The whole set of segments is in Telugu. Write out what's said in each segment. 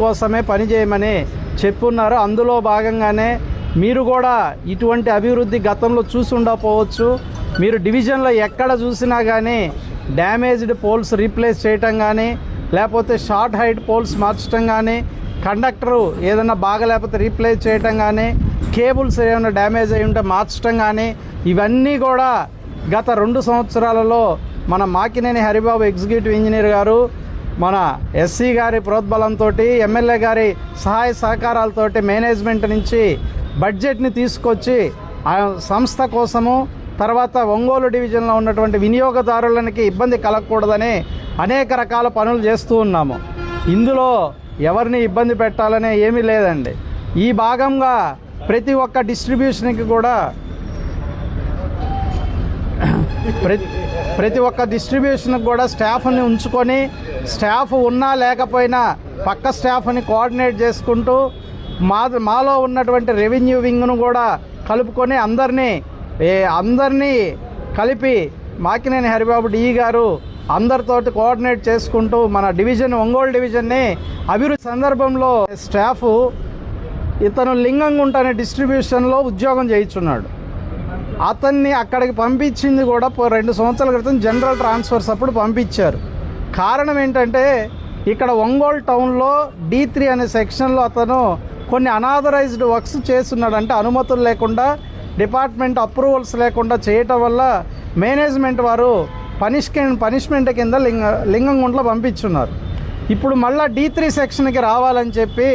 కోసమే పనిచేయమని చెప్పున్నారు. అందులో భాగంగానే మీరు కూడా ఇటువంటి అభివృద్ధి గతంలో చూసి ఉండకపోవచ్చు. మీరు డివిజన్లో ఎక్కడ చూసినా కానీ డ్యామేజ్డ్ పోల్స్ రీప్లేస్ చేయటం కానీ, లేకపోతే షార్ట్ హైట్ పోల్స్ మార్చడం కానీ, కండక్టరు ఏదైనా బాగలేకపోతే రీప్లేస్ చేయటం కానీ, కేబుల్స్ ఏమైనా డ్యామేజ్ అయి ఉంటే మార్చడం కానీ, ఇవన్నీ కూడా గత 2 సంవత్సరాలలో మన మాకినేని హరిబాబు ఎగ్జిక్యూటివ్ ఇంజనీర్ గారు మన ఎస్సీ గారి ప్రోద్బలంతో, ఎమ్మెల్యే గారి సహాయ సహకారాలతోటి మేనేజ్మెంట్ నుంచి బడ్జెట్ని తీసుకొచ్చి ఆ సంస్థ కోసము, తర్వాత ఒంగోలు డివిజన్లో ఉన్నటువంటి వినియోగదారులకి ఇబ్బంది కలగకూడదని అనేక రకాల పనులు చేస్తూ ఉన్నాము. ఇందులో ఎవరిని ఇబ్బంది పెట్టాలనే ఏమీ లేదండి. ఈ భాగంగా ప్రతి ఒక్క డిస్ట్రిబ్యూషన్కి కూడా ప్రతి ఒక్క డిస్ట్రిబ్యూషన్కి కూడా స్టాఫ్ని ఉంచుకొని, స్టాఫ్ ఉన్నా లేకపోయినా పక్క స్టాఫ్ని కోఆర్డినేట్ చేసుకుంటూ మాలో ఉన్నటువంటి రెవెన్యూ వింగ్ను కూడా కలుపుకొని అందరినీ కలిపి మాకినేని హరిబాబు డిఈ గారు అందరితోటి కోఆర్డినేట్ చేసుకుంటూ మన డివిజన్, ఒంగోలు డివిజన్ని అభివృద్ధి సందర్భంలో స్టాఫ్ ఇతను లింగంగుంట అనే డిస్ట్రిబ్యూషన్లో ఉద్యోగం చేయించున్నాడు. అతన్ని అక్కడికి పంపించింది కూడా 2 సంవత్సరాల క్రితం జనరల్ ట్రాన్స్ఫర్స్ అప్పుడు పంపించారు. కారణం ఏంటంటే ఇక్కడ ఒంగోలు టౌన్లో D3 అనే సెక్షన్లో అతను కొన్ని అనాథరైజ్డ్ వర్క్స్ చేస్తున్నాడు. అంటే అనుమతులు లేకుండా, డిపార్ట్మెంట్ అప్రూవల్స్ లేకుండా చేయటం వల్ల మేనేజ్మెంట్ వారు పనిష్మెంట్ కింద లింగంగుంటలో పంపించున్నారు. ఇప్పుడు మళ్ళీ D3 సెక్షన్కి రావాలని చెప్పి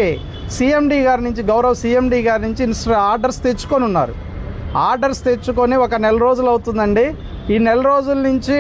సీఎండీ గారి నుంచి, గౌరవ సీఎండీ గారి నుంచి ఆర్డర్స్ తెచ్చుకొని ఉన్నారు. ఆర్డర్స్ తెచ్చుకొని 1 నెల రోజులు అవుతుందండి. ఈ నెల రోజుల నుంచి